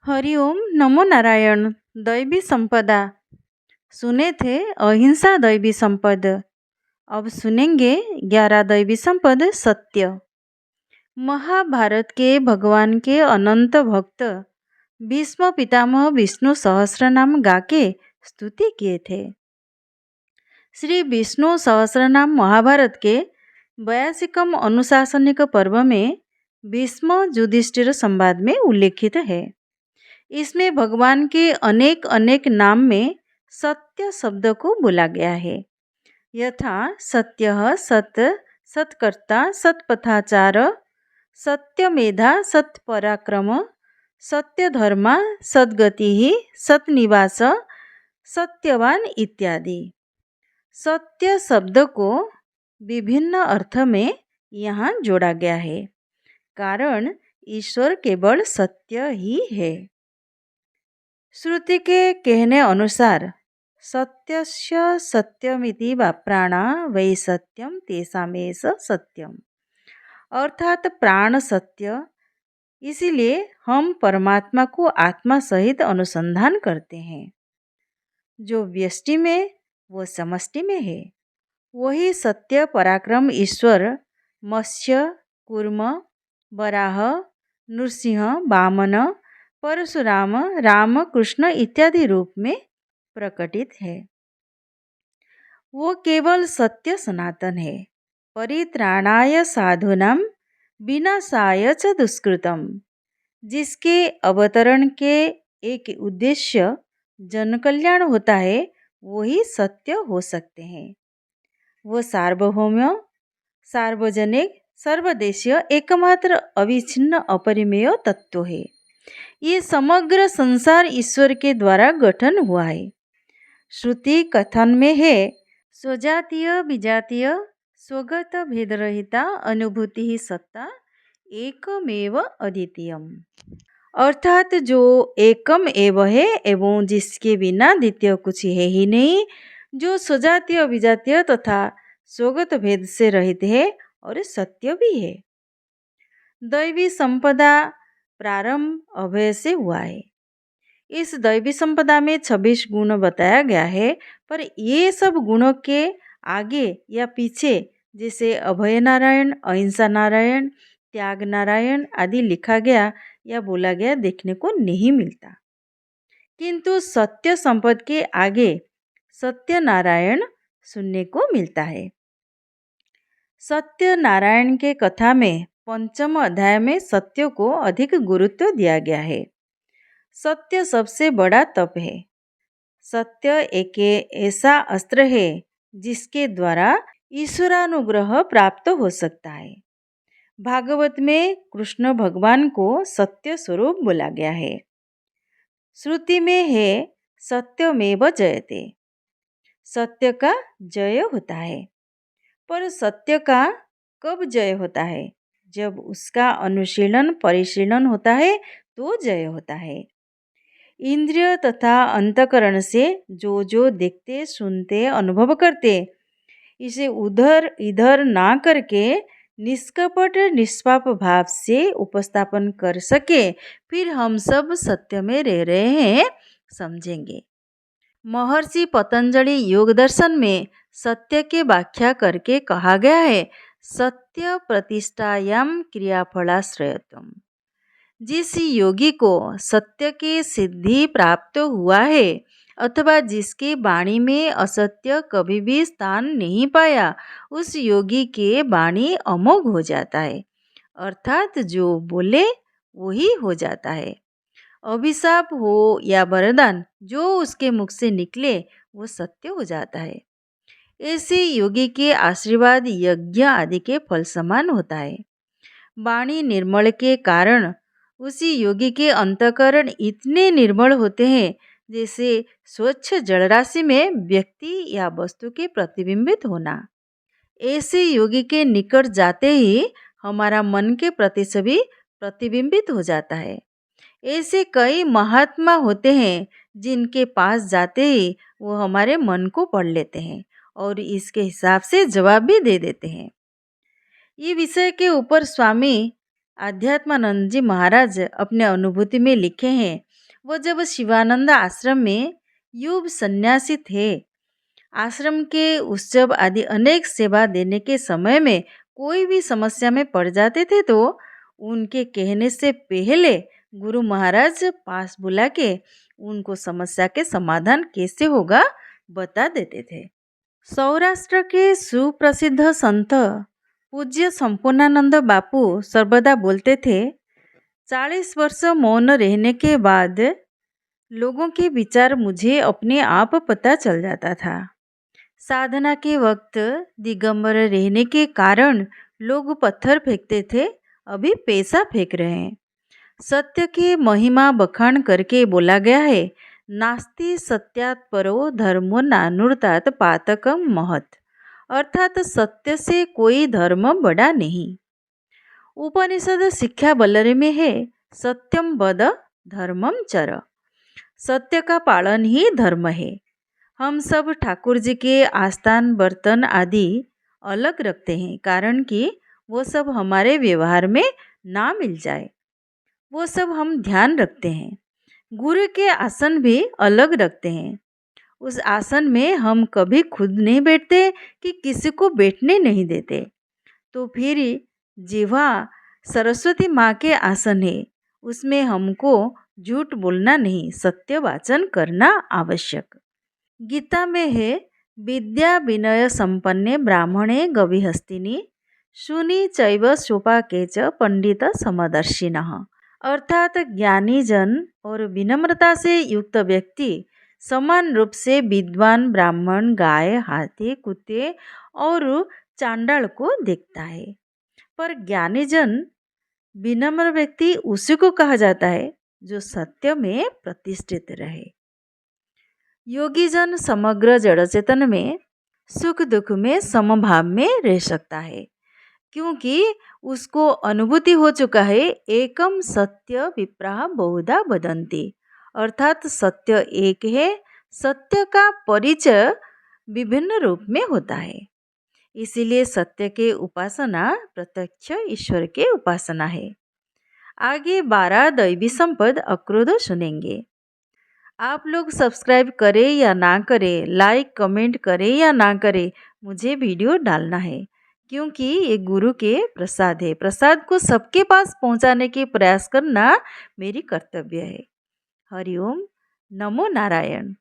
हरिओम नमो नारायण। दैवी संपदा सुने थे अहिंसा दैवी संपद। अब सुनेंगे 11 दैवी संपद सत्य। महाभारत के भगवान के अनंत भक्त भीष्म पितामह विष्णु सहस्रनाम गा के स्तुति किए थे। श्री विष्णु सहस्रनाम महाभारत के 82वें अनुशासनिक पर्व में भीष्म युधिष्ठिर संवाद में उल्लेखित है। इसमें भगवान के अनेक अनेक नाम में सत्य शब्द को बोला गया है। यथा सत्य सत, सत्कर्ता, सत्पथाचार, सत्यमेधा, सत्पराक्रम, सत्यधर्मा, सद्गति, सतनिवास, सत्यवान इत्यादि। सत्य शब्द को विभिन्न अर्थ में यहाँ जोड़ा गया है, कारण ईश्वर केवल सत्य ही है। श्रुति के कहने अनुसार सत्यस्य सत्यमिति प्राणा वै सत्यम तेषामेष सत्यम, अर्थात प्राण सत्य। इसीलिए हम परमात्मा को आत्मा सहित अनुसंधान करते हैं। जो व्यष्टि में वो समष्टि में है, वही सत्य पराक्रम ईश्वर मत्स्य, कूर्म, वराह, नृसिंह, वामन, परशुराम, राम, कृष्ण इत्यादि रूप में प्रकटित है। वो केवल सत्य सनातन है। परित्राणाय साधूनां विनाशाय च दुष्कृतम, जिसके अवतरण के एक उद्देश्य जन कल्याण होता है, वही सत्य हो सकते हैं। वो सार्वभौम, सार्वजनिक, सर्वदेशीय, एकमात्र अविच्छिन्न अपरिमेय तत्व है। ये समग्र संसार ईश्वर के द्वारा गठन हुआ है। श्रुति कथन में है स्वजातीय विजातीय स्वगत भेदरहिता अनुभूति ही सत्ता एकमेव अद्वितीयम, अर्थात जो एकम एव है एवं जिसके बिना द्वितीय कुछ है ही नहीं, जो स्वजातीय विजातीय तथा स्वगत भेद से रहित है और सत्य भी है। दैवी संपदा प्रारंभ अभय से हुआ है। इस दैवी संपदा में 26 गुण बताया गया है, पर ये सब गुणों के आगे या पीछे जैसे अभय नारायण, अहिंसा नारायण, त्याग नारायण आदि लिखा गया या बोला गया देखने को नहीं मिलता। किंतु सत्य संपद के आगे सत्य नारायण सुनने को मिलता है। सत्य नारायण के कथा में 5वें अध्याय में सत्य को अधिक गुरुत्व दिया गया है। सत्य सबसे बड़ा तप है। सत्य एक ऐसा अस्त्र है जिसके द्वारा ईश्वरानुग्रह प्राप्त हो सकता है। भागवत में कृष्ण भगवान को सत्य स्वरूप बोला गया है। श्रुति में है सत्यमेव जयते, सत्य का जय होता है। पर सत्य का कब जय होता है? जब उसका अनुशीलन परिशीलन होता है तो जय होता है। इंद्रिय तथा अंतकरण से जो देखते सुनते अनुभव करते, इसे उधर इधर ना करके निष्कपट निष्पाप भाव से उपस्थापन कर सके, फिर हम सब सत्य में रह रहे हैं समझेंगे। महर्षि पतंजलि योग दर्शन में सत्य के व्याख्या करके कहा गया है सत्य प्रतिष्ठायाम क्रियाफलाश्रयत्वम। जिस योगी को सत्य की सिद्धि प्राप्त हुआ है अथवा जिसके वाणी में असत्य कभी भी स्थान नहीं पाया, उस योगी के वाणी अमोघ हो जाता है, अर्थात जो बोले वही हो जाता है। अभिशाप हो या वरदान, जो उसके मुख से निकले वो सत्य हो जाता है। ऐसे योगी के आशीर्वाद यज्ञ आदि के फल समान होता है। वाणी निर्मल के कारण उसी योगी के अंतकरण इतने निर्मल होते हैं जैसे स्वच्छ जलराशि में व्यक्ति या वस्तु के प्रतिबिंबित होना। ऐसे योगी के निकट जाते ही हमारा मन के प्रति सभी प्रतिबिंबित हो जाता है। ऐसे कई महात्मा होते हैं जिनके पास जाते ही वो हमारे मन को पढ़ लेते हैं और इसके हिसाब से जवाब भी दे देते हैं। ये विषय के ऊपर स्वामी आध्यात्मानंद जी महाराज अपने अनुभूति में लिखे हैं वो जब शिवानंद आश्रम में युव सन्यासी थे, आश्रम के उत्सव आदि अनेक सेवा देने के समय में कोई भी समस्या में पड़ जाते थे तो उनके कहने से पहले गुरु महाराज पास बुला के उनको समस्या के समाधान कैसे होगा बता देते थे। सौराष्ट्र के सुप्रसिद्ध संत पूज्य संपूर्णानंद बापू सर्वदा बोलते थे, 40 वर्ष मौन रहने के बाद लोगों के विचार मुझे अपने आप पता चल जाता था। साधना के वक्त दिगंबर रहने के कारण लोग पत्थर फेंकते थे, अभी पैसा फेंक रहे हैं। सत्य की महिमा बखान करके बोला गया है, नास्ति सत्यात् परो धर्मो नानुर्तात पातकम महत, अर्थात सत्य से कोई धर्म बड़ा नहीं। उपनिषद शिक्षा बल्लरी में है, सत्यम वद धर्मम चर, सत्य का पालन ही धर्म है। हम सब ठाकुर जी के आस्थान बर्तन आदि अलग रखते हैं, कारण कि वो सब हमारे व्यवहार में ना मिल जाए, वो सब हम ध्यान रखते हैं। गुरु के आसन भी अलग रखते हैं, उस आसन में हम कभी खुद नहीं बैठते कि किसी को बैठने नहीं देते। तो फिर जेव्हा सरस्वती माँ के आसन है, उसमें हमको झूठ बोलना नहीं, सत्य वाचन करना आवश्यक। गीता में है, विद्या विनय संपन्ने ब्राह्मणे गविहस्तिनी शुनि चैव शोपाके च पंडित समदर्शिनः, अर्थात ज्ञानी जन और विनम्रता से युक्त व्यक्ति समान रूप से विद्वान ब्राह्मण, गाय, हाथी, कुत्ते और चांडाल को देखता है। पर ज्ञानी जन विनम्र व्यक्ति उसी को कहा जाता है जो सत्य में प्रतिष्ठित रहे। योगी जन समग्र जड़ चेतन में सुख दुख में समभाव में रह सकता है, क्योंकि उसको अनुभूति हो चुका है, एकम सत्य विप्राह बहुधा वदन्ति, अर्थात सत्य एक है, सत्य का परिचय विभिन्न रूप में होता है। इसीलिए सत्य के उपासना प्रत्यक्ष ईश्वर के उपासना है। आगे 12 दैवी संपद अक्रोध सुनेंगे। आप लोग सब्सक्राइब करें या ना करें, लाइक कमेंट करें या ना करें, मुझे वीडियो डालना है, क्योंकि ये गुरु के प्रसाद है। प्रसाद को सबके पास पहुंचाने के प्रयास करना मेरी कर्तव्य है। हरिओम, नमो नारायण।